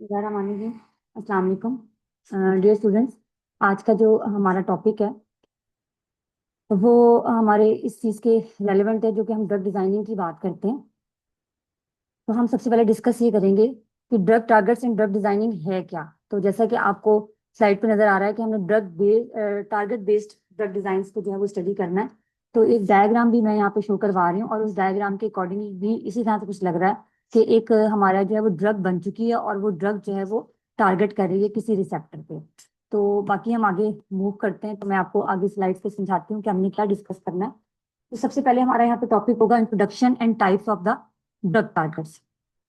ज़रा मानी जी, अस्सलाम वालेकुम। डियर स्टूडेंट्स, आज का जो हमारा टॉपिक है वो हमारे इस चीज़ के रेलेवेंट है, जो कि हम ड्रग डिजाइनिंग की बात करते हैं। तो हम सबसे पहले डिस्कस ये करेंगे कि drug targets and drug designing है क्या। तो जैसा कि आपको स्लाइड पे नजर आ रहा है कि हमने टारगेट बेस्ड ड्रग डिजाइन को जो है वो स्टडी करना है। तो एक डायग्राम भी मैं यहाँ पे शो करवा रही हूँ, और उस डायग्राम के अकॉर्डिंग भी इसी तरह से कुछ लग रहा है कि एक हमारा जो है वो ड्रग बन चुकी है, और वो ड्रग जो है वो टारगेट कर रही है किसी रिसेप्टर पे। तो बाकी हम आगे मूव करते हैं, तो मैं आपको आगे स्लाइड्स पे समझाती हूँ कि हमने क्या डिस्कस करना है। तो सबसे पहले हमारा यहाँ पे टॉपिक होगा introduction and types of the drug targets.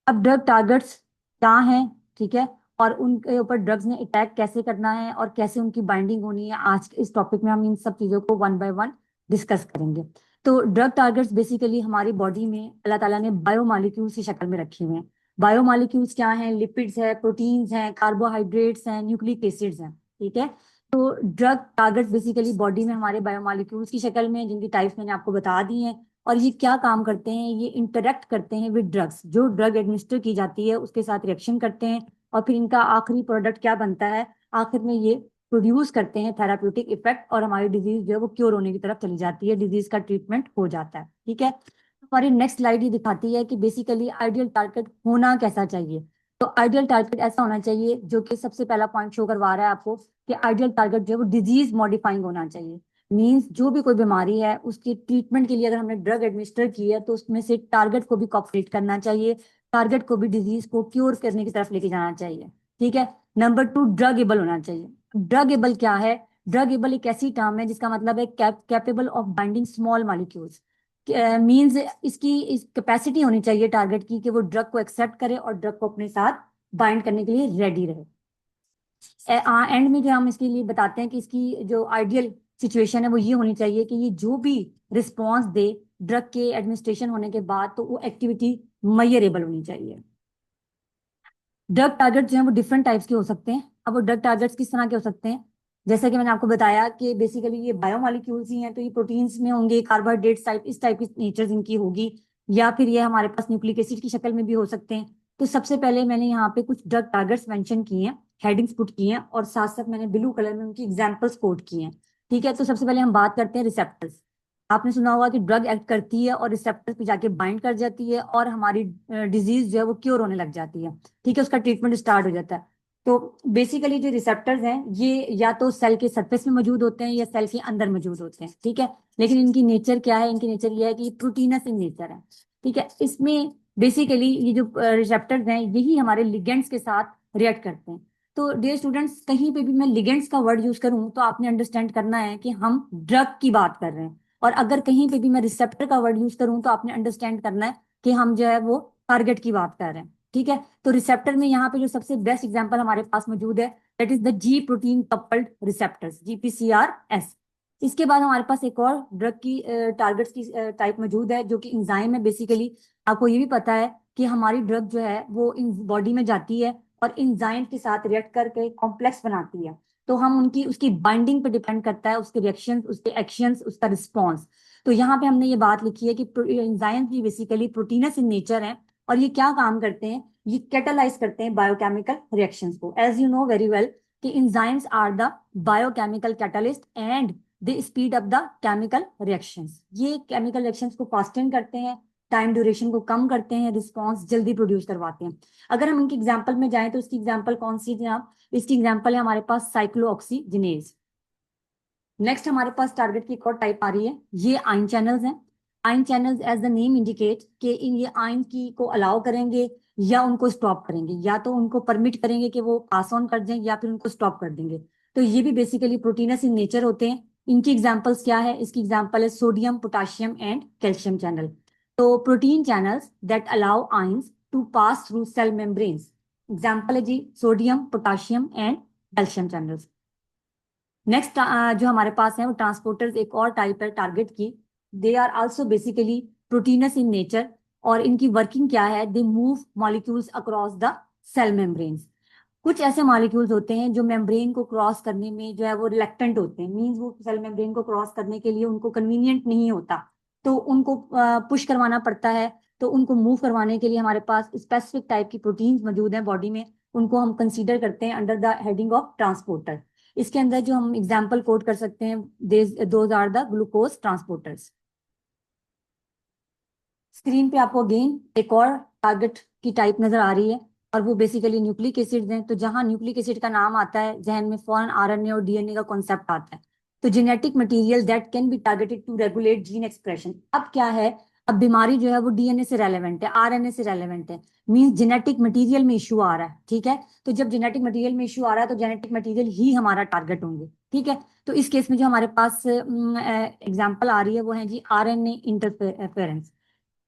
अब ड्रग टारगेट्स क्या हैं, ठीक है, और उनके ऊपर ड्रग्स ने अटैक कैसे करना है और कैसे उनकी बाइंडिंग होनी है, आज के इस टॉपिक में हम इन सब चीजों को वन बाय वन डिस्कस करेंगे। तो ड्रग टारगेट्स बेसिकली हमारी बॉडी में अल्लाह ताला ने बायोमॉलिक्यूल्स की शक्ल में रखे हुए हैं। बायोमॉलिक्यूल्स क्या हैं? लिपिड्स है, प्रोटीन्स हैं, कार्बोहाइड्रेट्स हैं, न्यूक्लिक एसिड्स हैं, ठीक है। तो ड्रग टारगेट्स बेसिकली बॉडी में हमारे बायोमॉलिक्यूल्स की शक्ल में हैं, जिनकी टाइप्स मैंने आपको बता दी हैं। और ये क्या काम करते हैं? ये इंटरेक्ट करते हैं विद ड्रग्स, जो ड्रग एडमिनिस्टर की जाती है उसके साथ रिएक्शन करते हैं, और फिर इनका आखिरी प्रोडक्ट क्या बनता है? आखिर में ये प्रोड्यूस करते हैं थेराप्यूटिक इफेक्ट, और हमारी डिजीज जो है वो क्योर होने की तरफ चली जाती है, डिजीज का ट्रीटमेंट हो जाता है, ठीक है। हमारी नेक्स्ट स्लाइड ये दिखाती है कि बेसिकली आइडियल टारगेट होना कैसा चाहिए। तो आइडियल टारगेट ऐसा होना चाहिए, जो कि सबसे पहला पॉइंट शो करवा रहा है आपको, कि आइडियल टारगेट जो है वो डिजीज मॉडिफाइंग होना चाहिए। मीन्स जो भी कोई बीमारी है उसकी ट्रीटमेंट के लिए अगर हमने ड्रग एडमिनिस्टर की है, तो उसमें से टारगेट को भी कॉपरेट करना चाहिए, टारगेट को भी डिजीज को क्योर करने की तरफ लेके जाना चाहिए, ठीक है। नंबर टू, ड्रगेबल होना चाहिए। ड्रगेबल क्या है? ड्रगेबल एक ऐसी टर्म है जिसका मतलब है capable of binding small molecules. Means इसकी इस कैपेसिटी होनी चाहिए टारगेट की, कि वो ड्रग को एक्सेप्ट करे और ड्रग को अपने साथ बाइंड करने के लिए रेडी रहे। एंड में जो हम इसके लिए बताते हैं कि इसकी जो आइडियल सिचुएशन है वो ये होनी चाहिए कि ये जो भी रिस्पॉन्स दे ड्रग के एडमिनिस्ट्रेशन होने के बाद, तो वो एक्टिविटी मेजरेबल होनी चाहिए। ड्रग टारगेट जो है वो डिफरेंट टाइप्स के हो सकते हैं। अब वो ड्रग टारगेट्स किस तरह के हो सकते हैं? जैसे कि मैंने आपको बताया कि बेसिकली ये बायोमॉलिक्यूल्स ही हैं, तो ये प्रोटीन्स में होंगे, कार्बोहाइड्रेट्स टाइप, इस टाइप की नेचर इनकी होगी, या फिर ये हमारे पास न्यूक्लिक एसिड की शक्ल में भी हो सकते हैं। तो सबसे पहले मैंने यहाँ पे कुछ ड्रग टारगेट्स मेंशन किए हैं, हेडिंग्स पुट किए हैं, और साथ साथ मैंने ब्लू कलर में उनकी एग्जाम्पल्स कोट किए हैं, ठीक है। तो सबसे पहले हम बात करते हैं रिसेप्टर्स। आपने सुना होगा कि ड्रग एक्ट करती है और रिसेप्टर पे जाके बाइंड कर जाती है, और हमारी डिजीज जो है वो क्योर होने लग जाती है, ठीक है, उसका ट्रीटमेंट स्टार्ट हो जाता है। तो बेसिकली जो रिसेप्टर्स हैं ये या तो सेल के सरफेस में मौजूद होते हैं या सेल के अंदर मौजूद होते हैं, ठीक है। लेकिन इनकी नेचर क्या है? इनकी नेचर ये है कि प्रोटीनस इन नेचर है, ठीक है। इसमें बेसिकली ये जो रिसेप्टर्स हैं यही हमारे लिगेंड्स के साथ रिएक्ट करते हैं। तो डियर स्टूडेंट्स, कहीं पे भी मैं लिगेंड्स का वर्ड यूज करूं तो आपने अंडरस्टैंड करना है कि हम ड्रग की बात कर रहे हैं, और अगर कहीं पे भी मैं रिसेप्टर का वर्ड यूज करूं तो आपने अंडरस्टैंड करना है कि हम जो है वो टारगेट की बात कर रहे हैं, ठीक है। तो रिसेप्टर में यहाँ पे जो सबसे बेस्ट एग्जांपल हमारे पास मौजूद है, that is the ji protein coupled receptors, GPCRS। इसके बाद हमारे पास एक और ड्रग की टारगेट्स की टाइप मौजूद है, जो कि इंजाइम है। बेसिकली आपको ये भी पता है कि हमारी ड्रग जो है वो इन बॉडी में जाती है और इंजाइम के साथ रिएक्ट करके कॉम्प्लेक्स बनाती है। तो हम उनकी उसकी बाइंडिंग पे डिपेंड करता है उसके रिएक्शंस, उसके एक्शंस, उसका रिस्पॉन्स। तो यहाँ पे हमने ये बात लिखी है कि एंजाइम्स भी बेसिकली प्रोटीनस इन नेचर है, और ये क्या काम करते हैं? ये कैटालाइज करते हैं बायोकेमिकल रिएक्शंस को। As you know very well कि enzymes are the biochemical catalyst and they speed up the chemical reactions. ये केमिकल रिएक्शंस को फास्टन करते हैं, टाइम ड्यूरेशन को कम करते हैं, रिस्पॉन्स जल्दी प्रोड्यूस करवाते हैं। अगर हम इनकी एग्जाम्पल में जाएं तो इसकी एग्जाम्पल कौन सी है? इसकी एग्जाम्पल है हमारे पास साइक्लोऑक्सीजिनेज। नेक्स्ट हमारे पास टारगेट की एक और टाइप आ रही है, ये आयन चैनल्स हैं। Ion channels as the name indicate कि इन ये आयन की को अलाउ करेंगे या उनको स्टॉप करेंगे, या तो उनको परमिट करेंगे कि वो पास ऑन कर दें, या फिर उनको स्टॉप कर देंगे। तो ये भी बेसिकली प्रोटीनस इन नेचर होते हैं। इनकी एग्जाम्पल्स क्या है? इसकी एग्जाम्पल है sodium, potassium and calcium channel. तो protein channels that allow ions to pass through cell membranes, example है जी sodium, potassium and calcium channels. Next जो हमारे पास है वो ट्रांसपोर्टर्स, एक और टाइप है टारगेट की। They are also basically proteins in nature, और इनकी वर्किंग क्या है? They move molecules across the cell membranes. कुछ ऐसे मॉलिक्यूल्स होते हैं जो मेम्ब्रेन को क्रॉस करने में जो है वो रिलेक्टेंट होते हैं, मींस वो सेल मेम्ब्रेन को क्रॉस करने के लिए उनको कन्वीनियंट नहीं होता, तो उनको पुश करवाना पड़ता है। तो उनको मूव करवाने के लिए हमारे पास स्पेसिफिक टाइप की प्रोटीन्स मौजूद हैं बॉडी में, उनको हम कंसीडर करते हैं under the heading of transporter. इसके अंदर जो हम एग्जाम्पल कोट कर सकते हैं, those are the glucose transporters. Screen पे आपको अगेन एक और टारगेट की टाइप नजर आ रही है, और वो बेसिकली न्यूक्लिक एसिड्स हैं। तो जहां न्यूक्लिक एसिड का नाम आता है, जहन में फौरन आरएनए और डीएनए का कॉन्सेप्ट आता है। तो genetic material that can be targeted to regulate gene expression. अब क्या है, अब बीमारी जो है वो डीएनए से रेलेवेंट है, आरएनए से रेलेवेंट है, मींस जेनेटिक मटेरियल में इशू आ रहा है। ठीक है, तो जब जेनेटिक मटेरियल में इशू आ रहा है तो जेनेटिक मटेरियल ही हमारा टारगेट होंगे। ठीक है, तो इस केस में जो हमारे पास एग्जाम्पल आ रही है वो है जी आरएनए इंटरफेरेंस।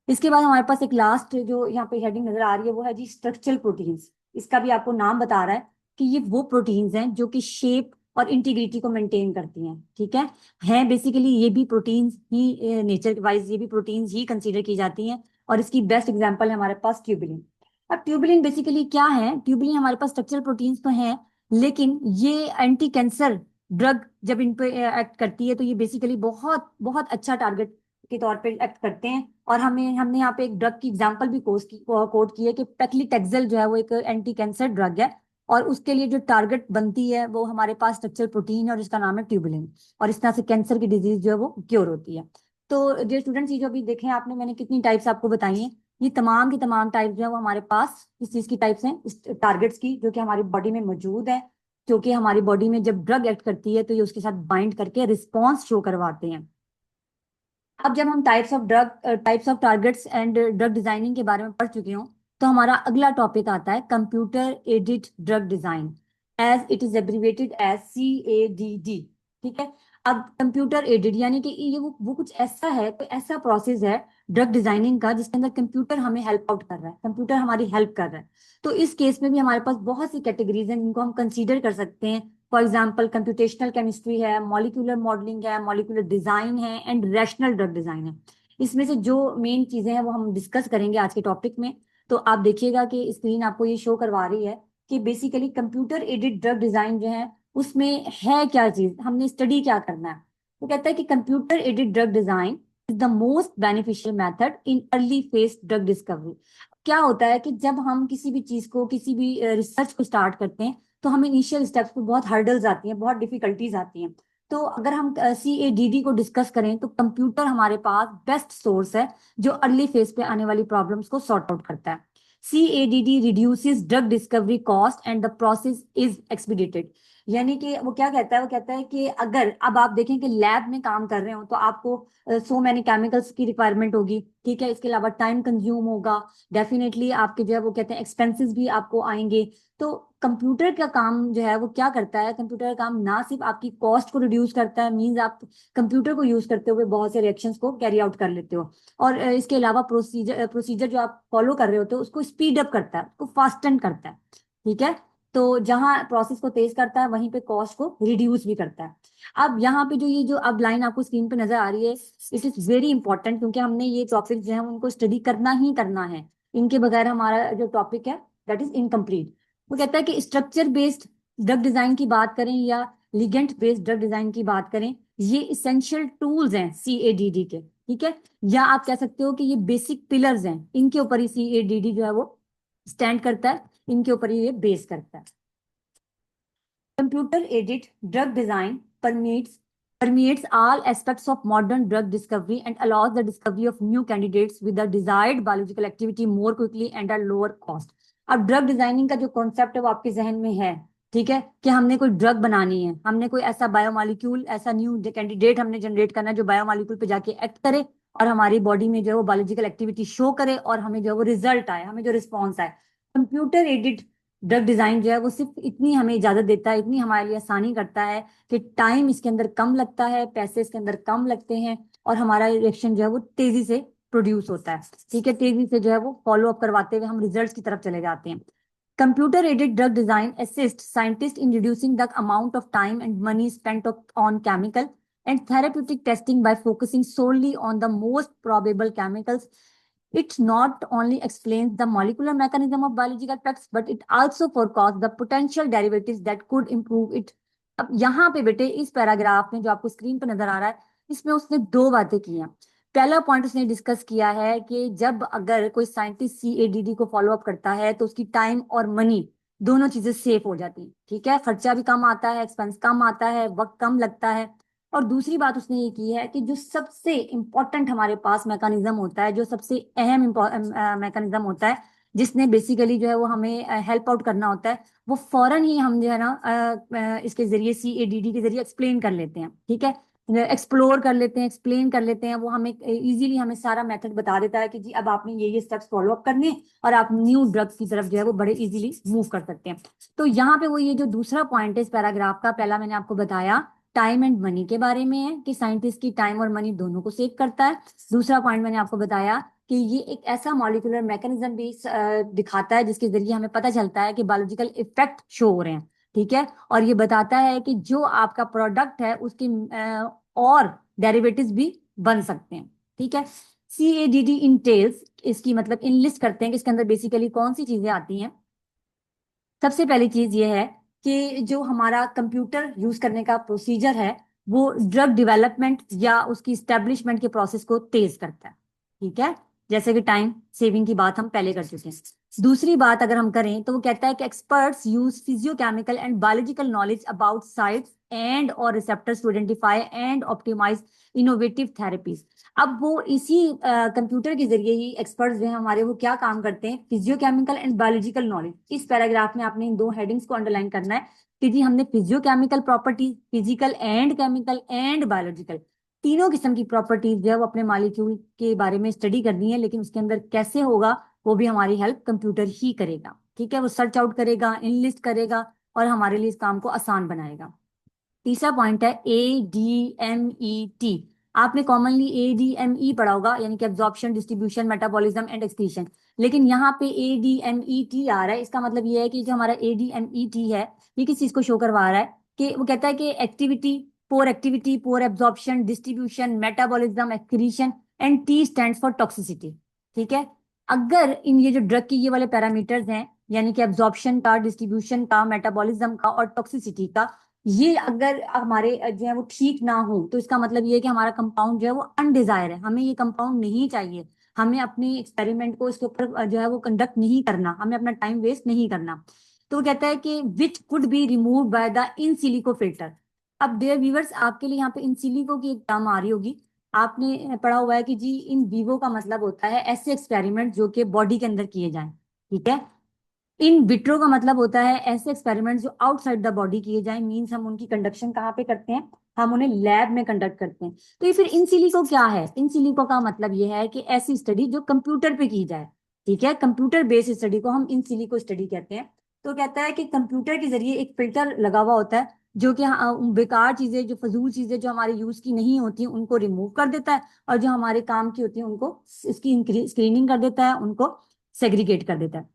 इसके बाद हमारे पास एक लास्ट जो यहाँ पे हेडिंग नजर आ रही है वो है जी स्ट्रक्चरल प्रोटीन्स। इसका भी आपको नाम बता रहा है कि ये वो प्रोटीन्स हैं जो कि शेप और इंटीग्रिटी को मेंटेन करती हैं। ठीक है बेसिकली ये भी प्रोटीन्स ही, नेचर वाइज ये भी प्रोटीन्स ही कंसीडर की जाती हैं। और इसकी बेस्ट एग्जांपल है हमारे पास ट्यूबुलिन। अब ट्यूबुलिन बेसिकली क्या है, ट्यूबुलिन हमारे पास स्ट्रक्चरल प्रोटीन्स तो हैं, लेकिन ये एंटी कैंसर ड्रग जब इन पे एक्ट करती है तो ये बेसिकली बहुत बहुत अच्छा टारगेट के तौर पे एक्ट करते हैं। और हमने यहाँ पे एक ड्रग की एग्जांपल भी कोट की है कि पेक्लिटेक्सेल जो है वो एक एंटी कैंसर ड्रग है, और उसके लिए जो टारगेट बनती है वो हमारे पास स्ट्रक्चरल प्रोटीन है और इसका नाम है ट्यूबुलिन। और इस तरह से कैंसर की डिजीज जो है वो क्योर होती है। तो जो स्टूडेंट्स ये जो अभी देखें आपने, मैंने कितनी टाइप्स आपको बताई हैं, ये तमाम की तमाम टाइप जो है वो हमारे पास इस चीज की टाइप्स हैं, इस टारगेट्स की, जो कि हमारी बॉडी में मौजूद है। क्योंकि हमारी बॉडी में जब ड्रग एक्ट करती है तो ये उसके साथ बाइंड करके रिस्पॉन्स शो करवाते हैं। अब जब हम types of targets and drug designing के बारे में पढ़ चुके हों, तो हमारा अगला टॉपिक आता है computer aided drug design, as it is abbreviated as CADD। ठीक है, अब कंप्यूटर एडेड यानी कि ये वो कुछ ऐसा है, कोई ऐसा प्रोसेस है ड्रग डिजाइनिंग का जिसके अंदर कंप्यूटर हमें हेल्प आउट कर रहा है, कंप्यूटर हमारी हेल्प कर रहा है। तो इस केस में भी हमारे पास बहुत सी कैटेगरीज हैं जिनको हम कंसीडर कर सकते हैं। फॉर एग्जाम्पल कंप्यूटेशनल केमिस्ट्री है, मॉलिक्यूलर मॉडलिंग है, मॉलिक्यूलर डिजाइन है, एंड रैशनल ड्रग डिजाइन है। इसमें से जो मेन चीजें हैं वो हम डिस्कस करेंगे आज के टॉपिक में। तो आप देखिएगा कि स्क्रीन आपको ये शो करवा रही है कि basically computer aided drug design जो है उसमें है क्या चीज, हमने स्टडी क्या करना है। तो कहता है कि computer aided drug design is the most beneficial method in early phase drug discovery. क्या होता है कि जब हम किसी भी चीज को, किसी भी रिसर्च को स्टार्ट करते हैं, तो हमें इनिशियल स्टेप्स पे बहुत हर्डल्स आती हैं, बहुत डिफिकल्टीज आती हैं। तो अगर हम CADD को डिस्कस करें तो कंप्यूटर हमारे पास बेस्ट सोर्स है जो अर्ली फेज पे आने वाली प्रॉब्लम्स को सॉर्ट आउट करता है। CADD reduces drug discovery cost and the process is एक्सपीडिटेड। यानी कि वो क्या कहता है, वो कहता है कि अगर अब आप देखें कि लैब में काम कर रहे हो तो आपको सो मैनी केमिकल्स की रिक्वायरमेंट होगी। ठीक है, इसके अलावा टाइम कंज्यूम होगा, डेफिनेटली आपके जो है वो कहते हैं एक्सपेंसेस भी आपको आएंगे। तो कंप्यूटर का काम जो है वो क्या करता है, कंप्यूटर का काम ना सिर्फ आपकी कॉस्ट को रिड्यूस करता है, मींस आप कंप्यूटर को यूज करते हुए बहुत से रिएक्शंस को कैरी आउट कर लेते हो, और इसके अलावा प्रोसीजर जो आप फॉलो कर रहे होते हो उसको स्पीड अप करता है, उसको फास्टन करता है। ठीक है, तो जहां प्रोसेस को तेज करता है वहीं पे कॉस्ट को रिड्यूस भी करता है। अब यहाँ पे जो ये जो अब लाइन आपको स्क्रीन पे नजर आ रही है, इट इज वेरी इंपॉर्टेंट, क्योंकि हमने ये टॉपिक जो है उनको स्टडी करना ही करना है। इनके बगैर हमारा जो टॉपिक है दैट इज इनकम्प्लीट। वो कहता है कि स्ट्रक्चर बेस्ड ड्रग डिजाइन की बात करें या लिगेंड बेस्ड ड्रग डिजाइन की बात करें, ये इसेंशियल टूल्स हैं CADD के। ठीक है, या आप कह सकते हो कि ये बेसिक पिलर्स हैं, इनके ऊपर ही CADD जो है वो स्टैंड करता है, इनके ऊपर ही ये बेस करता है। Computer aided drug design permeates all aspects of modern drug discovery and allows the discovery of new candidates with the desired biological activity more quickly and at lower cost। अब drug designing का जो concept है वो आपके जहन में है। ठीक है, कि हमने कोई ड्रग बनानी है, हमने कोई ऐसा बायोमोलिक्यूल, ऐसा न्यू कैंडिडेट हमने जनरेट करना है जो बायोमोलिक्यूल पे जाके एक्ट करे और हमारी बॉडी में जो है वो बायोलॉजिकल एक्टिविटी शो करे और हमें जो है वो रिजल्ट आए, हमें जो रिस्पॉन्स आए। कंप्यूटर एडेड ड्रग डिजाइन जो है वो सिर्फ इतनी हमें इजाजत देता है, इतनी हमारे लिए आसानी करता है कि टाइम इसके अंदर कम लगता है, पैसे इसके अंदर कम लगते हैं, और हमारा रिएक्शन जो है वो तेजी से प्रोड्यूस होता है। ठीक है, तेजी से जो है वो फॉलो अप करवाते हुए हम रिजल्ट्स की तरफ चले जाते हैं। Computer aided drug design assist scientist in reducing the amount of time and money spent on chemical and therapeutic testing by focusing solely on the most probable chemicals. It not only explains the molecular mechanism of biological effects, but it also forecasts the potential derivatives that could improve it. अब यहाँ पे बेटे इस paragraph में जो आपको screen पर नजर आ रहा है, इसमें उसने दो बातें की हैं। पहला पॉइंट उसने डिस्कस किया है कि जब अगर कोई साइंटिस्ट CADD को फॉलो अप करता है तो उसकी टाइम और मनी दोनों चीजें सेफ हो जाती हैं। ठीक है, खर्चा भी कम आता है, एक्सपेंस कम आता है, वक्त कम लगता है। और दूसरी बात उसने ये की है कि जो सबसे इम्पोर्टेंट हमारे पास मैकेनिज्म होता है, जो सबसे अहम मैकेनिज्म होता है, जिसने बेसिकली जो है वो हमें हेल्प आउट करना होता है, वो फौरन ही हम जो है ना इसके जरिए CADD के जरिए एक्सप्लेन कर लेते हैं। ठीक है, एक्सप्लोर कर लेते हैं, एक्सप्लेन कर लेते हैं। वो हमें इजीली हमें सारा मेथड बता देता है कि जी अब आपने ये स्टेप्स फॉलो अप करने हैं और आप न्यू ड्रग्स की तरफ जो है वो बड़े इजीली मूव कर सकते हैं। तो यहाँ पे वो ये जो दूसरा पॉइंट है इस पैराग्राफ का, पहला मैंने आपको बताया टाइम एंड मनी के बारे में है कि साइंटिस्ट की टाइम और मनी दोनों को सेव करता है। दूसरा पॉइंट मैंने आपको बताया कि ये एक ऐसा मॉलिक्यूलर मैकेनिज्म भी दिखाता है जिसके जरिए हमें पता चलता है कि बायोलॉजिकल इफेक्ट शो हो रहे हैं। ठीक है, और ये बताता है कि जो आपका प्रोडक्ट है उसकी और डेरिवेटिव्स भी बन सकते हैं। ठीक है, CADD इंटेल्स, इसकी मतलब इनलिस्ट करते हैं कि इसके अंदर बेसिकली कौन सी चीजें आती हैं। सबसे पहली चीज ये है कि जो हमारा कंप्यूटर यूज करने का प्रोसीजर है वो ड्रग डेवलपमेंट या उसकी स्टेब्लिशमेंट के प्रोसेस को तेज करता है। ठीक है, जैसे कि टाइम सेविंग की बात हम पहले कर चुके हैं। दूसरी बात अगर हम करें तो वो कहता है कि experts use physiochemical and biological knowledge about sites and और receptors to identify and optimise innovative therapies. अब वो इसी कंप्यूटर के जरिए ही एक्सपर्ट्स जो हैं हमारे, वो क्या काम करते हैं, फिजियोकेमिकल एंड बायोलॉजिकल नॉलेज। इस पैराग्राफ में आपने इन दो हेडिंग्स को अंडरलाइन करना है कि जी हमने physicochemical properties, physical and chemical and biological, तीनों किस्म की प्रॉपर्टीज जो है वो अपने मॉलिक्यूल के बारे में स्टडी करनी है। लेकिन उसके अंदर कैसे होगा वो भी हमारी हेल्प कंप्यूटर ही करेगा। ठीक है, वो सर्च आउट करेगा, इनलिस्ट करेगा और हमारे लिए इस काम को आसान बनाएगा। तीसरा पॉइंट है ADMET। आपने कॉमनली ADME पढ़ा होगा, यानी कि absorption, distribution, metabolism and excretion. लेकिन यहाँ पे ADMET आ रहा है। इसका मतलब ये है कि जो हमारा ADMET है ये किस चीज को शो करवा रहा है, कि वो कहता है कि एक्टिविटी, पोर absorption, distribution, metabolism, excretion and T stand for toxicity. ठीक है, अगर इन ये जो ड्रग की ये वाले पैरामीटर्स हैं, यानी कि एब्जॉर्प्शन का, डिस्ट्रीब्यूशन का, मेटाबॉलिज्म का और टॉक्सिसिटी का, ये अगर हमारे जो है वो ठीक ना हो तो इसका मतलब ये है कि हमारा कंपाउंड जो है वो अनडिजायर है, हमें ये कंपाउंड नहीं चाहिए। हमें अपनी एक्सपेरिमेंट को इसके ऊपर जो है वो कंडक्ट नहीं करना, हमें अपना टाइम वेस्ट नहीं करना। तो वो कहता है कि which could be remove by the in silico filter. अब डियर व्यूअर्स, आपके लिए यहाँ पे इन सिलिको की एक टर्म आ रही होगी। आपने पढ़ा हुआ है कि जी इन विवो का मतलब होता है ऐसे एक्सपेरिमेंट जो कि बॉडी के अंदर किए जाएं। ठीक है, इन विट्रो का मतलब होता है ऐसे एक्सपेरिमेंट जो आउटसाइड द बॉडी किए जाएं। मींस हम उनकी कंडक्शन कहाँ पे करते हैं, हम उन्हें लैब में कंडक्ट करते हैं। तो ये फिर इन सिलिको क्या है, इन सिलिको का मतलब ये है कि ऐसी स्टडी जो कंप्यूटर पे की जाए। ठीक है, कंप्यूटर बेस्ड स्टडी को हम इन सिलिको स्टडी कहते हैं। तो कहता है कि कंप्यूटर के जरिए एक फिल्टर लगा हुआ होता है जो कि बेकार चीजें, जो फजूल चीजें जो हमारे यूज की नहीं होती उनको रिमूव कर देता है, और जो हमारे काम की होती है उनको इसकी स्क्रीनिंग कर देता है, उनको सेग्रीगेट कर देता है,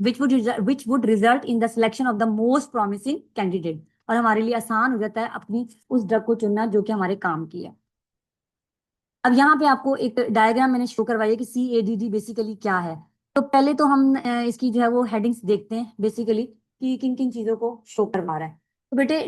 which would result in the selection of the most promising candidate। और हमारे लिए आसान हो जाता है अपनी उस ड्रग को चुनना जो कि हमारे काम की है। अब यहाँ पे आपको एक डायग्राम मैंने शो करवाई है कि CADD बेसिकली क्या है। तो पहले तो हम इसकी जो है वो हेडिंग्स देखते हैं बेसिकली कि किन किन चीजों को शो करवा रहा है। तो बेटे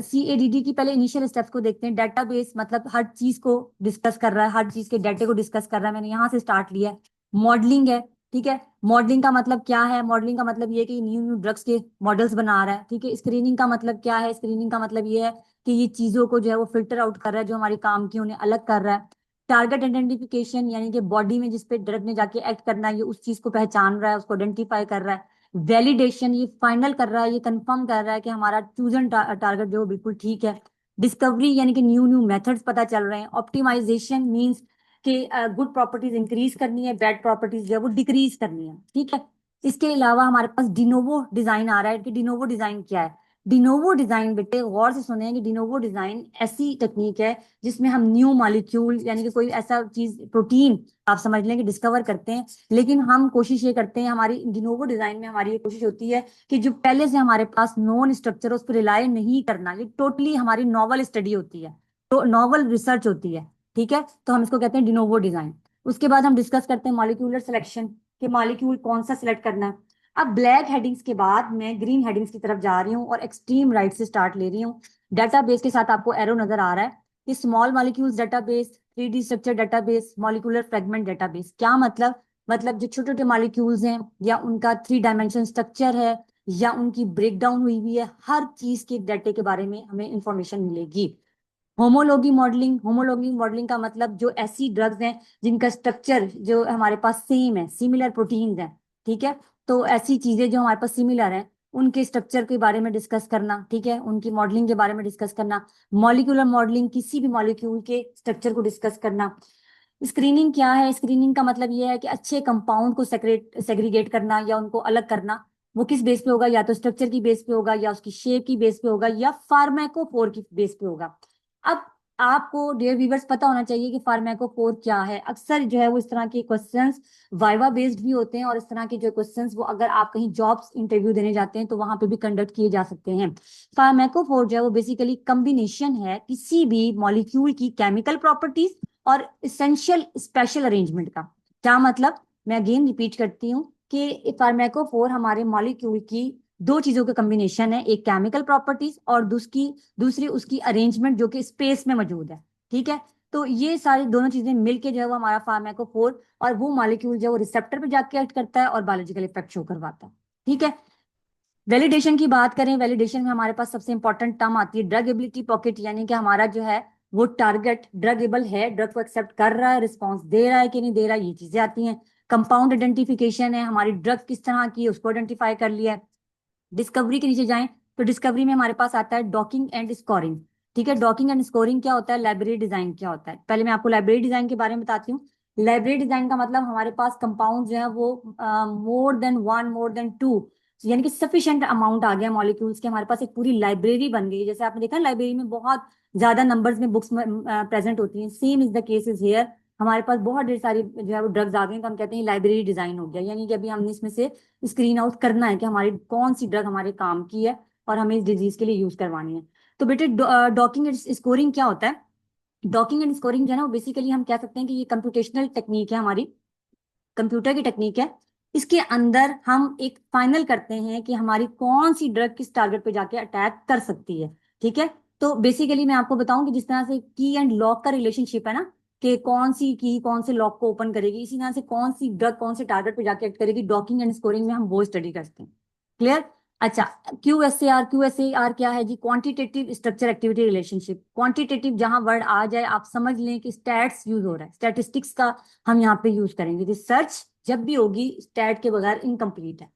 CADD की पहले इनिशियल स्टेप्स को देखते हैं। डेटाबेस मतलब हर चीज को डिस्कस कर रहा है, हर चीज के डाटे को डिस्कस कर रहा है। मैंने यहाँ से स्टार्ट लिया है। मॉडलिंग है। ठीक है, मॉडलिंग का मतलब क्या है, मॉडलिंग का मतलब ये है कि न्यू न्यू ड्रग्स के मॉडल्स बना रहा है। ठीक है, स्क्रीनिंग का मतलब क्या है, स्क्रीनिंग का मतलब ये है कि ये चीजों को जो है वो फिल्टर आउट कर रहा है जो हमारी काम की, उन्हें अलग कर रहा है। टारगेट आइडेंटिफिकेशन यानी कि बॉडी में जिस पे ड्रग ने जाके एक्ट करना है, ये उस चीज को पहचान रहा है, उसको आइडेंटिफाई कर रहा है। वैलिडेशन, ये फाइनल कर रहा है, ये कंफर्म कर रहा है कि हमारा चूजन टारगेट जो है वो बिल्कुल ठीक है। डिस्कवरी यानी कि न्यू न्यू मेथड्स पता चल रहे हैं। ऑप्टिमाइजेशन मींस कि गुड प्रॉपर्टीज इंक्रीज करनी है, बैड प्रॉपर्टीज जो है वो डिक्रीज करनी है। ठीक है, इसके अलावा हमारे पास डिनोवो डिजाइन आ रहा है कि डिनोवो डिजाइन क्या है। डिनोवो डिजाइन बेटे गौर से सुने कि डिनोवो डिजाइन ऐसी टेक्निक है जिसमें हम न्यू मॉलिक्यूल यानी कि कोई ऐसा चीज, प्रोटीन आप समझ लें कि डिस्कवर करते हैं। लेकिन हम कोशिश ये करते हैं, हमारी डिनोवो डिजाइन में हमारी ये कोशिश होती है कि जो पहले से हमारे पास नॉन स्ट्रक्चर उस पर रिलाय नहीं करना। ये टोटली हमारी नॉवल स्टडी होती है, तो नॉवल रिसर्च होती है। ठीक है, तो हम इसको कहते हैं डिनोवो डिजाइन। उसके बाद हम डिस्कस करते हैं मॉलिक्यूलर सिलेक्शन, कि मॉलिक्यूल कौन सा सिलेक्ट करना है। अब ब्लैक हेडिंग्स के बाद मैं ग्रीन हेडिंग्स की तरफ जा रही हूँ और एक्सट्रीम राइट से स्टार्ट ले रही हूँ। डाटाबेस के साथ आपको एरो नजर आ रहा है कि small molecules database, 3D structure database, molecular fragment database. क्या मतलब, मतलब जो छोटे छोटे मॉलिक्यूल्स हैं या उनका 3 डायमेंशन स्ट्रक्चर है या उनकी ब्रेकडाउन हुई हुई है, हर चीज के डाटे के बारे में हमें इंफॉर्मेशन मिलेगी। होमोलॉगी मॉडलिंग का मतलब जो ऐसी ड्रग्स हैं जिनका स्ट्रक्चर जो हमारे पास सेम है, सिमिलर प्रोटीन्स हैं, ठीक है। तो ऐसी चीजें जो हमारे पास सिमिलर हैं उनके स्ट्रक्चर के बारे में डिस्कस करना, ठीक है, उनकी मॉडलिंग के बारे में डिस्कस करना। मॉलिक्यूलर मॉडलिंग, किसी भी मॉलिक्यूल के स्ट्रक्चर को डिस्कस करना। स्क्रीनिंग क्या है? स्क्रीनिंग का मतलब ये है कि अच्छे कंपाउंड को सेग्रीगेट करना या उनको अलग करना। वो किस बेस पे होगा? या तो स्ट्रक्चर की बेस पे होगा, या उसकी शेप की बेस पे होगा, या फार्माकोफोर की बेस पे होगा। अब आपको डियर व्यूवर्स पता होना चाहिए कि फार्माकोफोर क्या है। अक्सर जो है वो इस तरह के क्वेश्चंस वाइवा बेस्ड भी होते हैं, और इस तरह के जो क्वेश्चंस वो अगर आप कहीं जॉब्स इंटरव्यू देने जाते हैं तो वहां पे भी कंडक्ट किए जा सकते हैं। फार्माकोफोर जो है वो बेसिकली कम्बिनेशन है किसी भी मॉलिक्यूल की केमिकल प्रॉपर्टीज और इसेंशियल स्पेशल अरेंजमेंट का। क्या मतलब? मैं अगेन रिपीट करती हूँ कि फार्माकोफोर हमारे मॉलिक्यूल की दो चीजों का कम्बिनेशन है, एक केमिकल प्रॉपर्टीज और दूसरी उसकी अरेंजमेंट जो कि स्पेस में मौजूद है, ठीक है। तो ये सारी दोनों चीजें मिलके जो है वो हमारा फार्माकोफोर, और वो मॉलिक्यूल जो है वो रिसेप्टर पे जाके एक्ट करता है और बायोलॉजिकल इफेक्ट शो करवाता है, ठीक है। वैलिडेशन की बात करें, वैलिडेशन में हमारे पास सबसे इंपॉर्टेंट टर्म आती है ड्रगेबिलिटी पॉकेट, यानी कि हमारा जो है वो टारगेट ड्रगेबल है, ड्रग को एक्सेप्ट कर रहा है, रिस्पॉन्स दे रहा है कि नहीं दे रहा है, ये चीजें आती हैं। कंपाउंड आइडेंटिफिकेशन है, हमारी ड्रग किस तरह की है उसको आइडेंटिफाई कर लिया है। डिस्कवरी के नीचे जाएं तो डिस्कवरी में हमारे पास आता है डॉकिंग एंड स्कोरिंग, ठीक है। डॉकिंग एंड स्कोरिंग क्या होता है? लाइब्रेरी डिजाइन क्या होता है? पहले मैं आपको लाइब्रेरी डिजाइन के बारे में बताती हूँ। लाइब्रेरी डिजाइन का मतलब हमारे पास कंपाउंड जो है वो more than one, more than two, यानी कि सफिशिएंट अमाउंट आ गया मॉलिक्यूल्स के, हमारे पास एक पूरी लाइब्रेरी बन गई है। जैसे आपने देखा लाइब्रेरी में बहुत ज्यादा नंबर्स में बुक्स प्रेजेंट होती हैं, same is the case is here. हमारे पास बहुत ढेर सारी जो है वो ड्रग्स आ गई हैं, तो हम कहते हैं लाइब्रेरी डिजाइन हो गया, यानी कि अभी हमने इसमें से स्क्रीन आउट करना है कि हमारी कौन सी ड्रग हमारे काम की है और हमें इस डिजीज के लिए यूज करवानी है। तो बेटे डॉकिंग एंड स्कोरिंग क्या होता है? डॉकिंग एंड स्कोरिंग जो है ना वो बेसिकली हम कह सकते हैं कि ये कंप्यूटेशनल टेक्निक है, हमारी कंप्यूटर की टेक्निक है। इसके अंदर हम एक फाइनल करते हैं कि हमारी कौन सी ड्रग किस टारगेट पे जाके अटैक कर सकती है, ठीक है। तो बेसिकली मैं आपको बताऊं कि जिस तरह से की एंड लॉक का रिलेशनशिप है ना, कि कौन सी की कौन से लॉक को ओपन करेगी, इसी तरह से कौन सी ड्रग कौन से टारगेट पे जाके एक्ट करेगी, डॉकिंग एंड स्कोरिंग में हम वो स्टडी करते हैं। क्लियर? अच्छा, क्यू एस ए आर क्या है जी? Quantitative structure activity relationship. Quantitative जहां वर्ड आ जाए आप समझ लें कि स्टैट्स यूज हो रहा है, स्टैटिस्टिक्स का हम यहाँ पे यूज करेंगे। रिसर्च जब भी होगी स्टैट के बगैर इनकम्प्लीट है।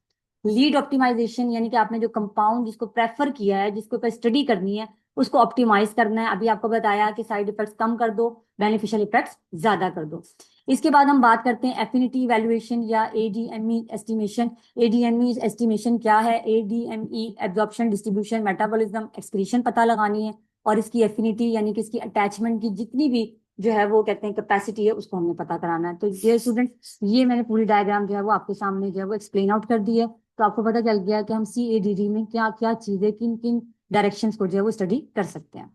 लीड ऑप्टिमाइजेशन, यानी कि आपने जो कंपाउंड जिसको प्रेफर किया है, जिसको ऊपर स्टडी करनी है, उसको ऑप्टिमाइज करना है। अभी आपको बताया कि साइड इफेक्ट्स कम कर दो, बेनिफिशियल इफेक्ट्स ज्यादा कर दो। इसके बाद हम बात करते हैं एफिनिटी इवैल्यूएशन या एडीएमई एस्टिमेशन। एडीएमई एस्टिमेशन क्या है? ADME absorption, distribution, metabolism, excretion पता लगानी है, और इसकी एफिनिटी यानी कि इसकी अटैचमेंट की जितनी भी जो है वो कहते हैं कैपेसिटी है उसको हमने पता कराना है। तो ये स्टूडेंट, ये मैंने पूरी डायग्राम जो है वो आपके सामने जो है वो एक्सप्लेन आउट कर दी है। तो आपको पता चल गया कि हम CADD में क्या क्या चीजें, किन किन डायरेक्शंस को जो है वो स्टडी कर सकते हैं।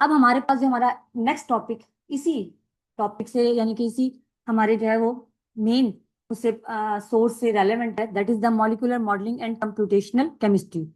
अब हमारे पास जो हमारा नेक्स्ट टॉपिक, इसी टॉपिक से यानी कि इसी हमारे जो है वो मेन उससे सोर्स से रेलेवेंट है, that is the molecular modelling and computational chemistry.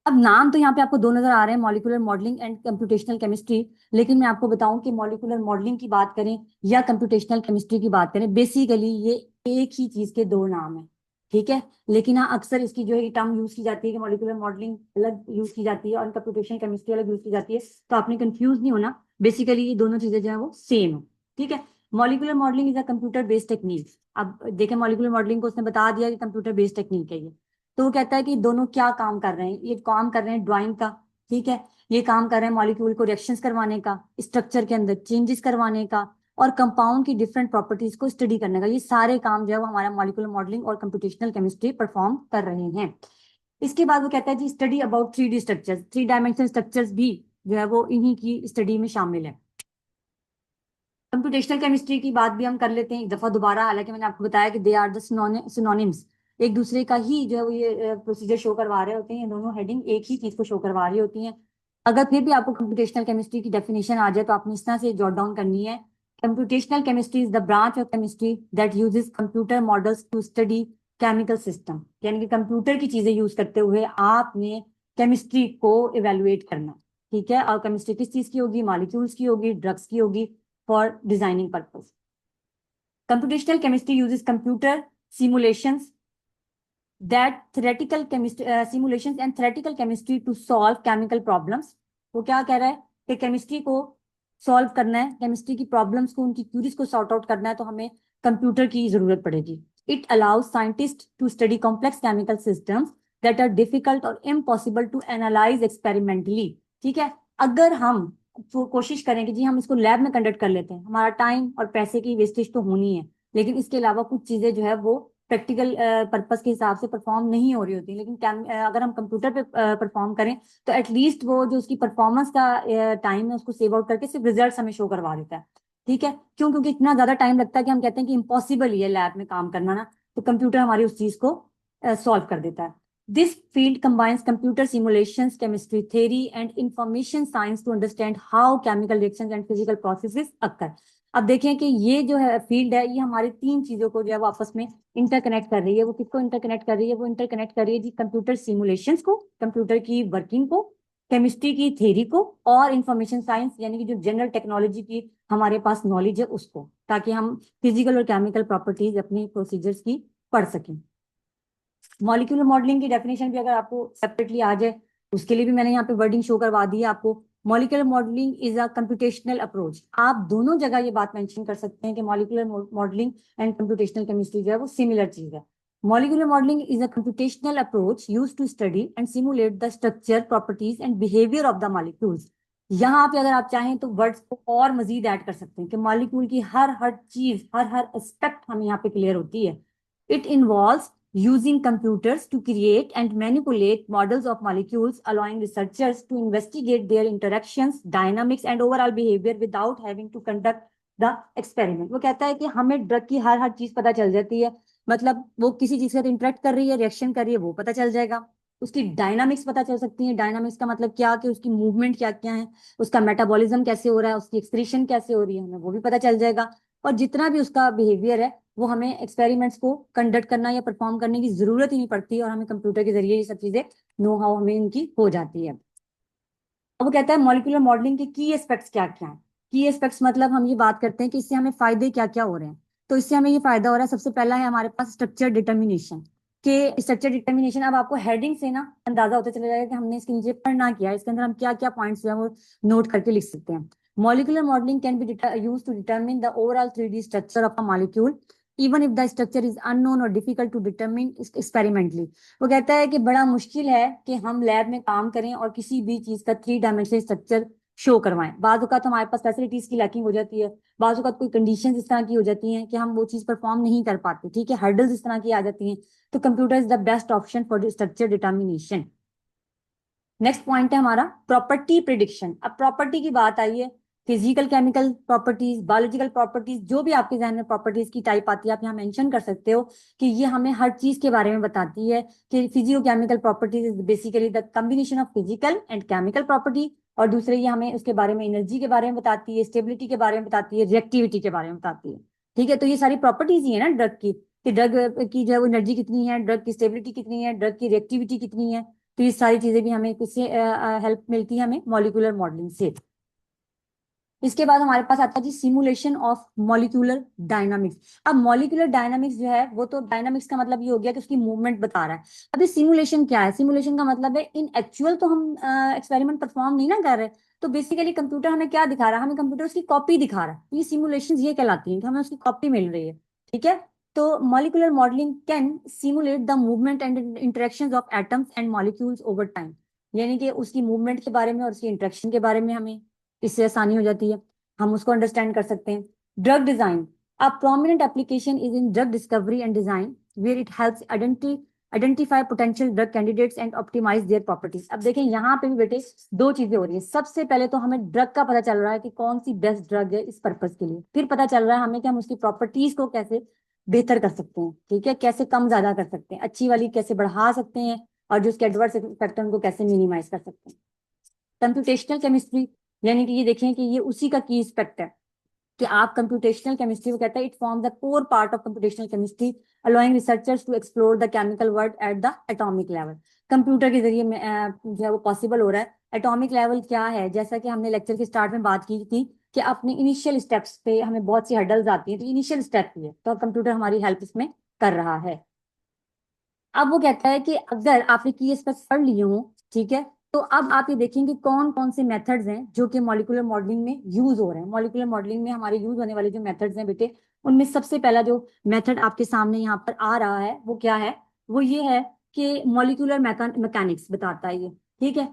अब नाम तो यहाँ पे आपको दो नजर आ रहे हैं, molecular modelling and computational chemistry, लेकिन मैं आपको बताऊं कि मॉलिक्यूलर मॉडलिंग की बात करें या कंप्यूटेशनल केमिस्ट्री की बात करें, बेसिकली ये एक ही चीज के दो नाम है, ठीक है। लेकिन हाँ अक्सर इसकी जो है टर्म यूज की जाती है कि मॉलिक्यूलर मॉडलिंग अलग यूज की जाती है और कंप्यूटेशनल केमिस्ट्री अलग यूज की जाती है, तो आपने कंफ्यूज नहीं होना। बेसिकली ये दोनों चीजें जो है वो सेम है, ठीक है। Molecular modelling is a computer based technique. अब देखें मॉलिक्यूलर मॉडलिंग को उसने बता दिया कि कंप्यूटर बेस्ड टेक्निक है ये। तो वो कहता है कि दोनों क्या काम कर रहे हैं? ये काम कर रहे हैं ड्राइंग का, ठीक है। ये काम कर रहे हैं मॉलिक्यूल को रिएक्शंस करवाने का, स्ट्रक्चर के अंदर चेंजेस करवाने का, और कंपाउंड की डिफरेंट प्रॉपर्टीज को स्टडी करने का। ये सारे काम जो है वो हमारा मॉलिक्यूलर मॉडलिंग और कंप्यूटेशनल केमिस्ट्री परफॉर्म कर रहे हैं। इसके बाद वो कहता है जी study about 3D structures, 3 dimensional structures भी जो है वो इन्हीं की स्टडी में शामिल है। कंप्यूटेशनल केमिस्ट्री की बात भी हम कर लेते हैं एक दफा दोबारा, हालांकि मैंने आपको बताया कि दे आर द सिनोनिम्स, एक दूसरे का ही जो है वो ये प्रोसीजर शो करवा रहे होते हैं, ये दोनों हेडिंग एक ही चीज को शो करवा रही होती हैं। अगर फिर भी आपको कंप्यूटेशनल केमिस्ट्री की डेफिनेशन आ जाए तो आपने इस तरह से जॉट डाउन करनी है। Computational chemistry is the branch of chemistry that uses computer models to study chemical system, यानी कि कंप्यूटर की चीजें यूज करते हुए आपने केमिस्ट्री को इवेलुएट करना, ठीक है। और केमिस्ट्री किस चीज की होगी? मॉलिक्यूल्स की होगी, ड्रग्स की होगी, for designing purpose. Computational chemistry uses computer simulations that theoretical chemistry simulations and theoretical chemistry to solve chemical problems। वो क्या कह रहा है कि केमिस्ट्री को सॉल्व करना है, केमिस्ट्री की प्रॉब्लम्स को, उनकी क्यूरीज को सॉर्ट आउट करना है, तो हमें कंप्यूटर की जरूरत पड़ेगी। It allows scientist to study complex chemical systems that are difficult और इम्पॉसिबल टू एनालाइज एक्सपेरिमेंटली। ठीक है, अगर हम कोशिश करें कि जी हम इसको लैब में कंडक्ट कर लेते हैं, हमारा टाइम और पैसे की वेस्टेज तो होनी है, लेकिन इसके अलावा कुछ चीजें जो है वो प्रैक्टिकल पर्पस के हिसाब से परफॉर्म नहीं हो रही होती, लेकिन अगर हम कंप्यूटर पे परफॉर्म करें तो एटलीस्ट वो जो उसकी परफॉर्मेंस का टाइम है उसको सेव आउट करके सिर्फ रिजल्ट हमें शो करवा देता है। ठीक है, क्यों? क्योंकि इतना ज्यादा टाइम लगता है कि हम कहते हैं कि इम्पॉसिबल ही है लैब में काम करना ना, तो कंप्यूटर हमारी उस चीज को सॉल्व कर देता है। This field combines computer simulations, chemistry theory and information science to understand how chemical reactions and physical processes occur. अब देखें कि ये जो है फील्ड है, ये हमारी तीन चीजों को जो है वो आपस में इंटरकनेक्ट कर रही है। वो किसको इंटरकनेक्ट कर रही है? वो इंटरकनेक्ट कर रही है जी कंप्यूटर सिमुलेशंस को, कंप्यूटर की वर्किंग को, केमिस्ट्री की थ्योरी को, और इंफॉर्मेशन साइंस यानी कि जो जनरल टेक्नोलॉजी की हमारे पास नॉलेज है उसको, ताकि हम फिजिकल और केमिकल प्रॉपर्टीज अपनी प्रोसीजर्स की पढ़ सकें। मॉलिक्यूलर मॉडलिंग की डेफिनेशन भी अगर आपको सेपरेटली आ जाए, उसके लिए भी मैंने यहाँ पे वर्डिंग शो करवा दी है आपको। Molecular modelling is a computational approach. आप दोनों जगह ये बात मेंशन कर सकते हैं कि molecular modelling and computational chemistry जो है वो सिमिलर चीज है। Molecular modelling is a computational approach used to study and simulate the structure, properties and behaviour of the molecules. यहाँ पे अगर आप चाहें तो वर्ड्स को और मजीद ऐड कर सकते हैं कि मॉलिक्यूल की हर हर चीज, हर हर एस्पेक्ट हमें यहाँ पे क्लियर होती है। It involves using computers to create and manipulate models of molecules, allowing researchers to investigate their interactions, dynamics, and overall behavior without having to conduct the experiment। वो कहता है कि हमें ड्रग की हर हर चीज पता चल जाती है, मतलब वो किसी चीज के साथ इंटरेक्ट कर रही है, रिएक्शन कर रही है, वो पता चल जाएगा। उसकी डायनामिक्स पता चल सकती है। डायनामिक्स का मतलब क्या कि उसकी मूवमेंट क्या क्या है, उसका मेटाबॉलिज्म कैसे हो रहा है, उसकी एक्सक्रीशन कैसे हो रही है, हमें वो भी पता चल जाएगा। और जितना भी उसका बिहेवियर है वो हमें एक्सपेरिमेंट्स को कंडक्ट करना या परफॉर्म करने की जरूरत ही नहीं पड़ती, और हमें कंप्यूटर के जरिए ये सब चीजें नो हाउ हमें इनकी हो जाती है। अब वो कहता है मॉलिक्यूलर मॉडलिंग के की एस्पेक्ट्स क्या क्या हैं। की एस्पेक्ट्स मतलब हम ये बात करते हैं कि इससे हमें फायदे क्या क्या हो रहे हैं। तो इससे हमें ये फायदा हो रहा है, सबसे पहला है हमारे पास स्ट्रक्चर डिटर्मिनेशन। के स्ट्रक्चर डिटर्मिनेशन, अब आपको हेडिंग से ना अंदाजा होता चला जाएगा कि हमने इसके नीचे पढ़ना किया है, इसके अंदर हम क्या क्या पॉइंट्स जो है वो नोट करके लिख सकते हैं। Molecular modelling can be use to determine the overall 3D structure of a molecule even if the structure is unknown और डिफिकल्ट टू डिटरमिन एक्सपेरिमेंटली। वो कहता है कि बड़ा मुश्किल है कि हम लैब में काम करें और किसी भी चीज का 3 डायमेंशनल स्ट्रक्चर शो करवाएं। बाज़ औक़ात हमारे पास फैसिलिटीज की लैकिंग हो जाती है, बाज़ औक़ात कोई कंडीशंस इस तरह की हो जाती हैं कि हम वो चीज परफॉर्म नहीं कर पाते। ठीक है, हर्डल्स इस तरह की आ जाती हैं, तो computer is the best option for structure determination. Next point है हमारा प्रॉपर्टी प्रिडिक्शन। अब प्रॉपर्टी की बात आई है, physical chemical properties, biological properties, जो भी आपके जहन में प्रॉपर्टीज की टाइप आती है आप यहाँ मेंशन कर सकते हो कि ये हमें हर चीज के बारे में बताती है। कि physico chemical properties is basically the combination of physical and chemical property, और दूसरे ये हमें उसके बारे में एनर्जी के बारे में बताती है, स्टेबिलिटी के बारे में बताती है, रिएक्टिविटी के बारे में बताती है। ठीक है, तो ये सारी प्रॉपर्टीज ही है ना ड्रग की, कि ड्रग की जो है वो एनर्जी कितनी है, ड्रग की स्टेबिलिटी कितनी है, ड्रग की रिएक्टिविटी कितनी है। तो ये सारी चीजें भी हमें किससे हेल्प मिलती है? हमें मॉलिक्यूलर मॉडलिंग से। इसके बाद हमारे पास आता है जी सिमुलेशन ऑफ मॉलिक्यूलर डायनामिक्स। अब मॉलिक्यूलर डायनामिक्स जो है वो तो डायनामिक्स का मतलब ये हो गया कि उसकी मूवमेंट बता रहा है। अब ये सिमुलेशन क्या है? सिमुलेशन का मतलब है इन एक्चुअल तो हम एक्सपेरिमेंट परफॉर्म नहीं ना कर रहे, तो बेसिकली कंप्यूटर हमें क्या दिखा रहा है? हमें कंप्यूटर उसकी कॉपी दिखा रहा है। ये सिमुलेशन ये कहलाती है कि हमें उसकी कॉपी मिल रही है। ठीक है, तो molecular modelling can simulate the movement and interactions of atoms and molecules over time, यानी कि उसकी मूवमेंट के बारे में और उसकी इंटरेक्शन के बारे में हमें इससे आसानी हो जाती है, हम उसको अंडरस्टैंड कर सकते हैं। Drug design, a prominent application is in drug discovery and design where it helps identify potential drug candidates and optimise their properties. अब देखें यहाँ पे भी बेटे दो चीजें हो रही है। सबसे पहले तो हमें ड्रग का पता चल रहा है कि कौन सी बेस्ट ड्रग है इस पर्पज के लिए, फिर पता चल रहा है हमें कि हम उसकी प्रॉपर्टीज को कैसे बेहतर कर सकते हैं। ठीक है, कैसे कम ज्यादा कर सकते हैं, अच्छी वाली कैसे बढ़ा सकते हैं, और जो उसके एडवर्स इफेक्ट है उनको कैसे मिनिमाइज कर सकते हैं। कंप्यूटेशनल केमिस्ट्री, यानी कि ये देखें कि ये उसी का की एस्पेक्ट है कि आप कंप्यूटेशनल केमिस्ट्री, वो कहता है it form the core part of computational chemistry allowing researchers to explore the chemical world at the atomic level. Computer के जरिए जो है वो पॉसिबल हो रहा है। एटॉमिक लेवल क्या है? जैसा कि हमने लेक्चर के स्टार्ट में बात की थी कि अपने इनिशियल स्टेप्स पे हमें बहुत सी हर्डल्स आती हैं, तो इनिशियल स्टेप ही है, तो कंप्यूटर हमारी हेल्प इसमें कर रहा है। अब वो कहता है कि अगर आपने की एस्पेक्ट पढ़ लिए हो, ठीक है, तो अब आप ये देखेंगे कौन कौन से मेथड्स हैं जो कि मॉलिक्यूलर मॉडलिंग में यूज हो रहे हैं। मॉलिक्यूलर मॉडलिंग में हमारे यूज होने वाले जो मेथड्स हैं बेटे, उनमें सबसे पहला जो मेथड आपके सामने यहाँ पर आ रहा है वो क्या है, वो ये है कि मॉलिक्यूलर मैकेनिक्स बताता है ये। ठीक है,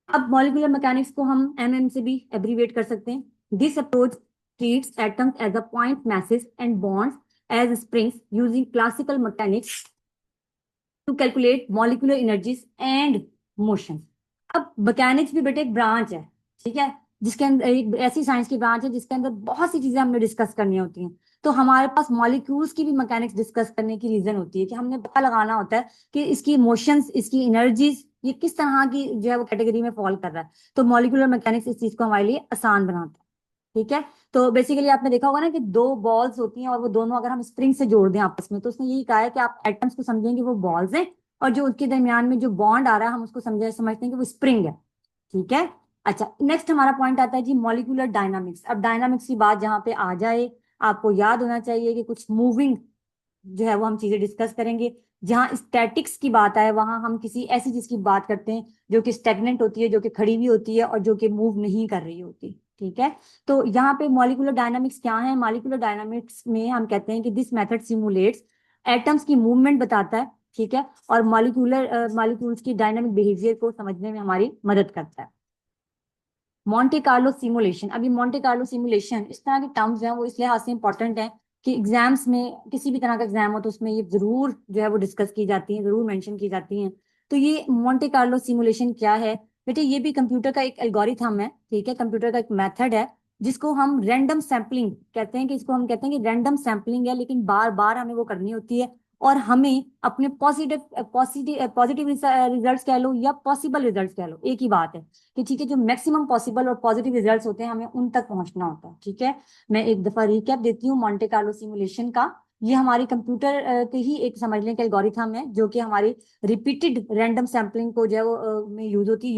अब मॉलिक्यूलर मैकेनिक्स को हम एमएम से भी एब्रीवेट कर सकते हैं। This approach treats atoms as a point masses and bonds as springs using classical mechanics to calculate molecular energies and motion. अब मैकेनिक्स भी बेटे एक ब्रांच है, ठीक है, जिसके अंदर एक ऐसी साइंस की ब्रांच है जिसके अंदर बहुत सी चीजें हमने डिस्कस करनी होती हैं। तो हमारे पास मॉलिक्यूल्स की भी मैकेनिक्स डिस्कस करने की रीजन होती है कि हमने पता लगाना होता है कि इसकी मोशंस, इसकी एनर्जीज, ये किस तरह की जो है वो कैटेगरी में फॉल कर रहा है। तो मॉलिक्यूलर मैकेनिक्स इस चीज को हमारे लिए आसान बनाता है। ठीक है, तो बेसिकली आपने देखा होगा ना कि दो बॉल्स होती हैं और वो दोनों अगर हम स्प्रिंग से जोड़ दें आपस में, तो उसने यही कहा है कि आप एटम्स को समझेंगे वो बॉल्स हैं, और जो उसके दरमियान में जो बॉन्ड आ रहा है हम उसको समझते हैं कि वो स्प्रिंग है। ठीक है, अच्छा, नेक्स्ट हमारा पॉइंट आता है जी मॉलिक्यूलर डायनामिक्स। अब डायनामिक्स की बात जहां पे आ जाए, आपको याद होना चाहिए कि कुछ मूविंग जो है वो हम चीजें डिस्कस करेंगे। जहां स्टैटिक्स की बात आए वहां हम किसी ऐसी चीज की बात करते हैं जो कि स्टेगनेंट होती है, जो कि खड़ी हुई होती है और जो कि मूव नहीं कर रही होती। ठीक है, तो यहाँ पे मॉलिक्यूलर डायनामिक्स क्या है, मॉलिक्यूलर डायनामिक्स में हम कहते हैं कि दिस मेथड सिमुलेट्स एटम्स की मूवमेंट बताता है। ठीक है, और मॉलिक्यूल्स की डायनामिक बिहेवियर को समझने में हमारी मदद करता है। मॉन्टे कार्लो सिमुलेशन, अभी मॉन्टे कार्लो सिमुलेशन इस तरह के टर्म्स हैं वो इस लिहाज से इंपॉर्टेंट है कि एग्जाम्स में किसी भी तरह का एग्जाम हो तो उसमें ये जरूर जो है वो डिस्कस की जाती हैं, जरूर मेंशन की जाती हैं। तो ये मॉन्टे कार्लो सिमुलेशन क्या है बेटे, ये भी कंप्यूटर का एक एल्गोरिथम है। ठीक है, कंप्यूटर का एक मेथड है जिसको हम रैंडम सैम्पलिंग कहते हैं, कि इसको हम कहते हैं कि रैंडम सैम्पलिंग है, लेकिन बार बार हमें वो करनी होती है और हमें अपने पॉजिटिव पॉजिटिव पॉजिटिव रिजल्ट्स कह लो या पॉसिबल रिजल्ट्स कह लो, एक ही बात है कि ठीक है, जो मैक्सिमम पॉसिबल और पॉजिटिव रिजल्ट्स होते हैं हमें उन तक पहुंचना होता है। ठीक है, मैं एक दफा रिकैप देती हूँ मॉन्टे कार्लो सिमुलेशन का। ये हमारी कंप्यूटर के ही एक समझ लें कि एल्गोरिथम है जो कि हमारी रिपीटेड रैंडम सैम्पलिंग को जो है वो में यूज होती है,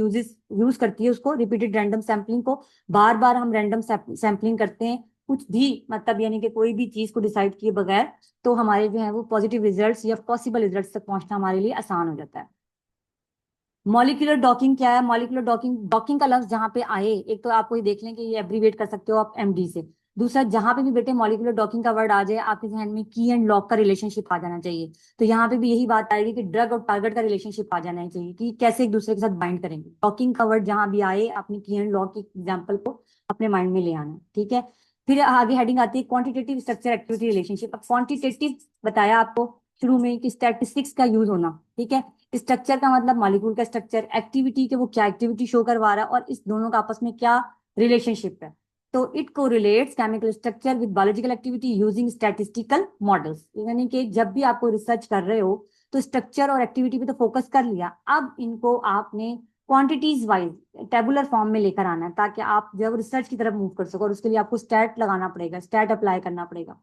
यूज करती है उसको, रिपीटेड रैंडम सैम्पलिंग को। बार बार हम रैंडम सैम्पलिंग करते हैं कुछ भी, मतलब यानी कि कोई भी चीज को डिसाइड किए बगैर, तो हमारे जो है वो पॉजिटिव रिजल्ट्स या पॉसिबल रिजल्ट्स तक पहुंचना हमारे लिए आसान हो जाता है। मॉलिक्यूलर डॉकिंग क्या है, मॉलिक्यूलर डॉकिंग, डॉकिंग का लफ्ज जहां पे आए, एक तो आपको ये देख लें कि ये एब्रीवेट कर सकते हो आप एमडी से। दूसरा, जहां पे भी बेटे मॉलिक्यूलर डॉकिंग का वर्ड आ जाए आपके जहन में की एंड लॉक का रिलेशनशिप आ जाना चाहिए। तो यहाँ पे भी यही बात आएगी कि ड्रग और टारगेट का रिलेशनशिप आ जाना चाहिए कि कैसे एक दूसरे के साथ बाइंड करेंगे। डॉकिंग का वर्ड जहां भी आए अपनी की एंड लॉक की एग्जाम्पल को अपने माइंड में ले आना। ठीक है, फिर आगे हेडिंग आती है क्वांटिटेटिव स्ट्रक्चर एक्टिविटी रिलेशनशिप। अब क्वांटिटेटिव बताया आपको शुरू में कि स्टैटिस्टिक्स का यूज होना। ठीक है, स्ट्रक्चर का मतलब मॉलिक्यूल का स्ट्रक्चर, एक्टिविटी के वो क्या एक्टिविटी शो करवा रहा है और इस दोनों का आपस में क्या रिलेशनशिप है। तो it correlates chemical structure with biological activity using statistical models. यानी कि जब भी आपको रिसर्च कर रहे हो तो स्ट्रक्चर और एक्टिविटी पे तो फोकस कर लिया, अब इनको आपने क्वांटिटीज वाइज टेबुलर फॉर्म में लेकर आना है ताकि आप जब रिसर्च की तरफ मूव कर सको, और उसके लिए आपको स्टैट लगाना पड़ेगा, स्टैट अप्लाई करना पड़ेगा।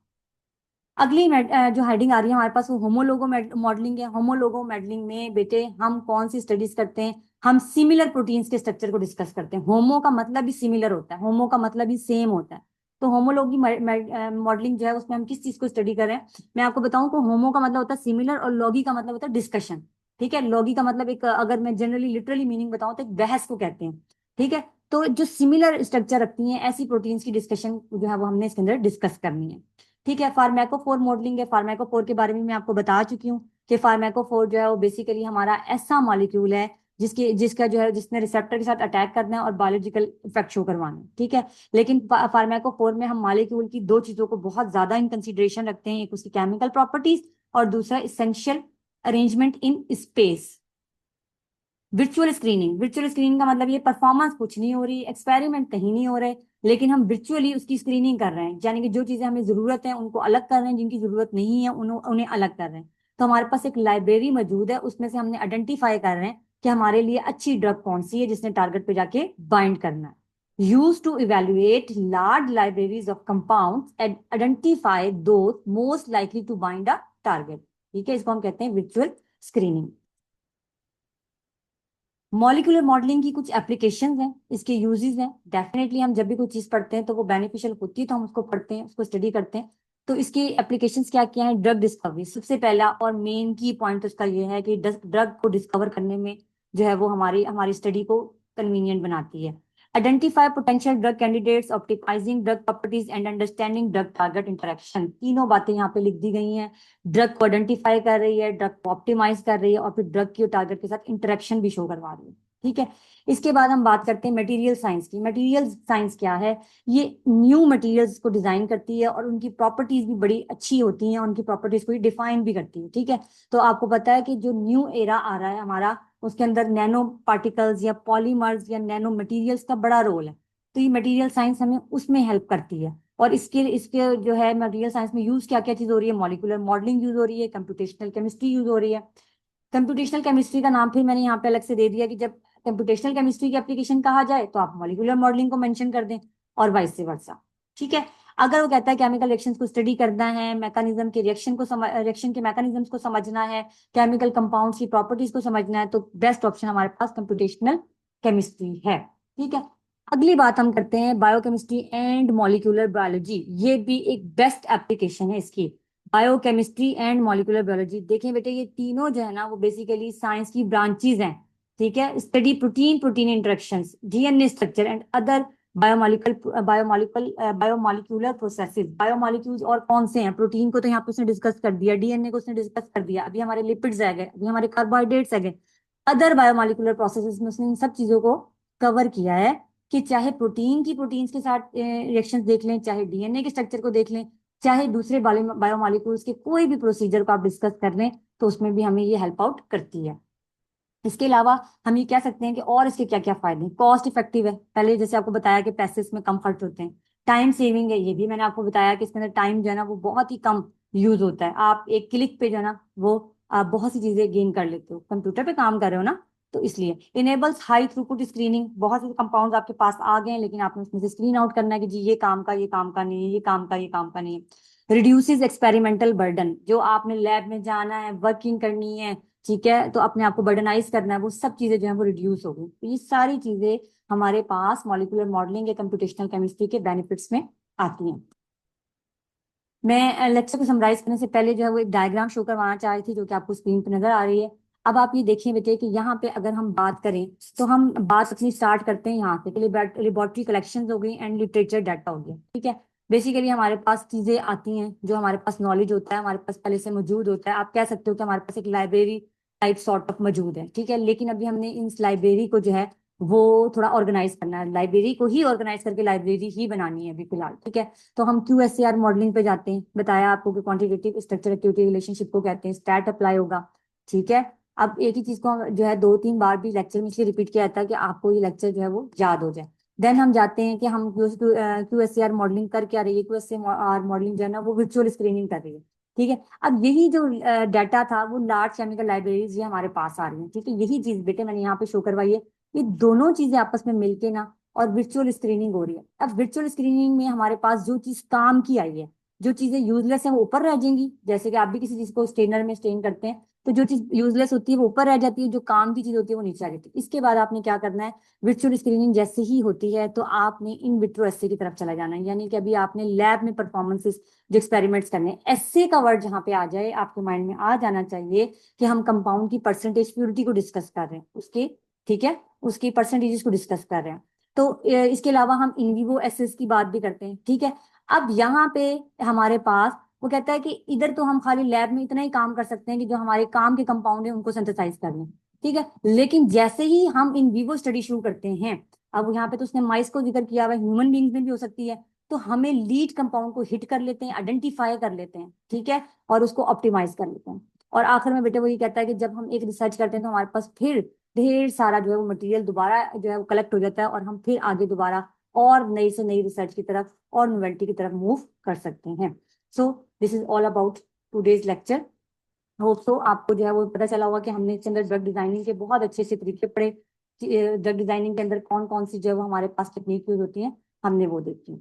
अगली जो हेडिंग आ रही है हमारे पास वो होमोलोगो मॉडलिंग है। होमोलोगो मॉडलिंग में बेटे हम कौन सी स्टडीज करते हैं, हम सिमिलर प्रोटीन्स के स्ट्रक्चर को डिस्कस करते हैं। होमो का मतलब ही सिमिलर होता है, होमो का मतलब ही सेम होता है। तो होमोलोगी मॉडलिंग जो है उसमें हम किस चीज को स्टडी कर रहे हैं, मैं आपको बताऊं कि होमो का मतलब होता है सिमिलर और लॉगी का मतलब होता है डिस्कशन। ठीक है, लॉगी का मतलब एक, अगर मैं जनरली लिटरली मीनिंग बताऊं तो एक बहस को कहते हैं। ठीक है, तो जो सिमिलर स्ट्रक्चर रखती हैं ऐसी प्रोटीन्स की डिस्कशन जो है वो हमने इसके अंदर डिस्कस करनी है। ठीक है, फार्मेकोफोर मॉडलिंग है। फार्मेकोफोर के बारे में मैं आपको बता चुकी हूँ कि फार्मेकोफोर जो है वो बेसिकली हमारा ऐसा मॉलिक्यूल है जिसका जो है जिसने रिसेप्टर के साथ अटैक करना है और बायोलॉजिकल इफेक्ट शो करवाना है। ठीक है, लेकिन फार्मेकोफोर में हम मॉलिक्यूल की दो चीजों को बहुत ज्यादा इन कंसिडरेशन रखते हैं, एक उसकी केमिकल प्रॉपर्टीज और दूसरा essential arrangement in space. Virtual screening, virtual screening का मतलब ये परफॉर्मेंस कुछ नहीं हो रही, एक्सपेरिमेंट कहीं नहीं हो रहे, लेकिन हम वर्चुअली उसकी स्क्रीनिंग कर रहे हैं, यानी कि जो चीजें हमें जरूरत है उनको अलग कर रहे हैं, जिनकी जरूरत नहीं है उन्हें अलग कर रहे हैं। तो हमारे पास एक लाइब्रेरी मौजूद है, उसमें से हमने आइडेंटिफाई कर रहे हैं कि हमारे लिए अच्छी ड्रग कौन सी है जिसने टारगेट पे जाके बाइंड करना है। Use to evaluate large libraries of compounds and identify those most likely to bind a target. ठीक है, इसको हम कहते हैं वर्चुअल स्क्रीनिंग। मॉलिक्यूलर मॉडलिंग की कुछ एप्लीकेशंस हैं, इसके यूजेस हैं। डेफिनेटली हम जब भी कोई चीज पढ़ते हैं तो वो बेनिफिशियल होती है तो हम उसको पढ़ते हैं, उसको स्टडी करते हैं। तो इसकी एप्लीकेशंस क्या क्या है? ड्रग डिस्कवरी सबसे पहला और मेन की पॉइंट उसका ये है कि ड्रग को डिस्कवर करने में जो है वो हमारी हमारी स्टडी को कन्वीनियंट बनाती है। Identify potential drug candidates, optimising drug properties and understanding drug target interaction, तीनों बातें यहाँ पे लिख दी गई हैं। ड्रग को आइडेंटिफाई कर रही है, ड्रग को ऑप्टिमाइज कर रही है, और फिर ड्रग की टारगेट के साथ इंटरेक्शन भी शो करवा रही है। ठीक है। इसके बाद हम बात करते हैं मटेरियल साइंस की। मटेरियल साइंस क्या है? ये न्यू मटेरियल्स को डिजाइन करती है और उनकी प्रॉपर्टीज भी बड़ी अच्छी होती हैं, उनकी प्रॉपर्टीज को डिफाइन भी करती है। ठीक है। तो आपको पता है कि जो न्यू एरा आ रहा है हमारा, उसके अंदर नैनो पार्टिकल्स या पॉलीमर्स या नैनो मटेरियल्स का बड़ा रोल है। तो ये मटेरियल साइंस हमें उसमें हेल्प करती है। और इसके इसके जो है मटेरियल साइंस में यूज क्या क्या चीज हो रही है? मॉलिक्यूलर मॉडलिंग यूज हो रही है, कंप्यूटेशनल केमिस्ट्री यूज हो रही है। कंप्यूटेशनल केमिस्ट्री का नाम फिर मैंने यहाँ पे अलग से दे दिया कि जब कंप्यूटेशनल केमिस्ट्री की एप्लीकेशन कहा जाए तो आप मॉलिक्यूलर मॉडलिंग को मेंशन कर दें, और वाइस वर्सा। ठीक है। अगर वो कहता है केमिकल रिएक्शंस को स्टडी करना है, मैकेनिज्म के रिएक्शन के मैकेनिज्म्स को समझना है, केमिकल कंपाउंड्स की प्रॉपर्टीज को समझना है, तो बेस्ट ऑप्शन हमारे पास कंप्यूटेशनल केमिस्ट्री है। ठीक है। अगली बात हम करते हैं बायोकेमिस्ट्री एंड मॉलिक्यूलर बायोलॉजी। ये भी एक बेस्ट एप्लीकेशन है इसकी। बायोकेमिस्ट्री एंड मॉलिक्यूलर बायोलॉजी, देखें बेटे ये तीनों जो है ना वो बेसिकली साइंस की ब्रांचेज हैं। ठीक है। Study protein protein interactions, DNA structure and other biomolecular processes. Biomolecules और कौन से हैं? प्रोटीन को तो यहाँ पे उसने डिस्कस कर दिया, डीएनए को उसने डिस्कस कर दिया, अभी हमारे लिपिड्स आ गए, अभी हमारे कार्बोहाइड्रेट्स आ गए। अदर बायोमॉलिक्यूलर प्रोसेसेस में उसने इन सब चीजों को कवर किया है, कि चाहे प्रोटीन की प्रोटीन्स के साथ रिएक्शंस देख लें, चाहे डीएनए के स्ट्रक्चर को देख लें, चाहे दूसरे बायोमॉलिक्यूल्स के कोई भी प्रोसीजर को आप डिस्कस कर लें, तो उसमें भी हमें ये हेल्प आउट करती है। इसके अलावा हम ये कह सकते हैं कि और इसके क्या क्या फायदे हैं? कॉस्ट इफेक्टिव है, पहले जैसे आपको बताया कि पैसे इसमें कम खर्च होते हैं। टाइम सेविंग है, ये भी मैंने आपको बताया कि इसके अंदर टाइम जो है ना वो बहुत ही कम यूज होता है। आप एक क्लिक पे जो है ना वो आप बहुत सी चीजें गेन कर लेते हो, कंप्यूटर पे काम कर रहे हो ना, तो इसलिए इनेबल्स हाई थ्रूपुट स्क्रीनिंग। बहुत से कंपाउंड आपके पास आ गए हैं, लेकिन आपने उसमें से स्क्रीन आउट करना है कि जी ये काम का, ये काम का नहीं है, ये काम का, ये काम का नहीं है। रिड्यूसेस एक्सपेरिमेंटल बर्डन, जो आपने लैब में जाना है, वर्किंग करनी है, ठीक है, तो अपने आप को बर्डनाइज करना है, वो सब चीजें जो है वो रिड्यूस हो गई। तो ये सारी चीजें हमारे पास मॉलिक्यूलर मॉडलिंग या कंप्यूटेशनल केमिस्ट्री के बेनिफिट्स में आती हैं। मैं लेक्चर को समराइज करने से पहले जो है वो एक डायग्राम शो करवाना चाह रही थी, जो कि आपको स्क्रीन पे नजर आ रही है। अब आप ये देखिए बेटे कि यहाँ पे अगर हम बात करें, तो हम बात अपनी स्टार्ट करते हैं यहाँ से। लेबोरेटरी कलेक्शन हो गई एंड लिटरेचर डाटा हो गया। ठीक है। बेसिकली हमारे पास चीजें आती हैं, जो हमारे पास नॉलेज होता है हमारे पास पहले से मौजूद होता है। आप कह सकते हो कि हमारे पास एक लाइब्रेरी टाइप सॉर्ट ऑफ मौजूद है। ठीक है। लेकिन अभी हमने इस लाइब्रेरी को जो है वो थोड़ा ऑर्गेनाइज करना है, लाइब्रेरी को ही ऑर्गेनाइज करके लाइब्रेरी ही बनानी है अभी फिलहाल। ठीक है। तो हम QSAR मॉडलिंग पे जाते हैं। बताया आपको कि क्वांटिटेटिव स्ट्रक्चर एक्टिविटी रिलेशनशिप को कहते हैं, स्टैट अप्लाई होगा। ठीक है। अब एक ही चीज को जो है 2-3 बार भी लेक्चर में इसलिए रिपीट किया जाता है कि आपको ये लेक्चर जो है वो याद हो जाए। देन हम जाते हैं कि हम QSAR मॉडलिंग कर क्या रही है। QSAR मॉडलिंग जो है ना वो वर्चुअल स्क्रीनिंग कर रही है। ठीक है। अब यही जो डाटा था वो लार्ज केमिकल लाइब्रेरीज ये हमारे पास आ रही है। ठीक है। यही चीज बेटे मैंने यहाँ पे शो करवाई है। ये दोनों चीजें आपस में मिलके ना और वर्चुअल स्क्रीनिंग हो रही है। अब वर्चुअल स्क्रीनिंग में हमारे पास जो चीज काम की आई है, जो चीजें यूजलेस है वो ऊपर रह जाएंगी। जैसे कि आप भी किसी चीज को स्टेनर में स्टेन करते हैं, तो जो चीज यूजलेस होती है वो ऊपर रह जाती है, जो काम की चीज होती है वो नीचे आ जाती है। इसके बाद आपने क्या करना है? वर्चुअल स्क्रीनिंग जैसे ही होती है तो आपने इन विट्रो एस्से की तरफ चला जाना है, यानी कि अभी आपने लैब में परफॉर्मेंसेस जो एक्सपेरिमेंट्स करने हैं, एस्से का वर्ड जहाँ पे आ जाए आपके माइंड में आ जाना चाहिए कि हम कंपाउंड की परसेंटेज प्योरिटी को डिस्कस कर रहे हैं, उसके, ठीक है, उसकी परसेंटेजेस को डिस्कस कर रहे हैं। तो इसके अलावा हम इन विवो एसेस की बात भी करते हैं। ठीक है। अब यहाँ पे हमारे पास वो कहता है कि इधर तो हम खाली लैब में इतना ही काम कर सकते हैं कि जो हमारे काम के कंपाउंड है उनको सिंथेसाइज कर लें। ठीक है। लेकिन जैसे ही हम इन विवो स्टडी शुरू करते हैं, अब यहाँ पे तो उसने माइस को जिक्र किया हुआ है, ह्यूमन बींग्स में भी हो सकती है, तो हमें लीड कंपाउंड को हिट कर लेते हैं, आइडेंटिफाई कर लेते हैं। ठीक है। और उसको ऑप्टिमाइज कर लेते हैं। और आखिर में बेटे वो ये कहता है कि जब हम एक रिसर्च करते हैं तो हमारे पास फिर ढेर सारा जो है वो मटेरियल दोबारा जो है वो कलेक्ट हो जाता है, और हम फिर आगे दोबारा और नई से नई रिसर्च की तरफ और नोवेल्टी की तरफ मूव कर सकते हैं। So this is all about today's lecture. Hope so आपको जो है वो पता चला होगा कि हमने इसके अंदर ड्रग डिजाइनिंग के बहुत अच्छे से तरीके पढ़े। ड्रग डिजाइनिंग के अंदर कौन कौन सी जो है वो हमारे पास टेक्निक यूज होती है, हमने वो देखी।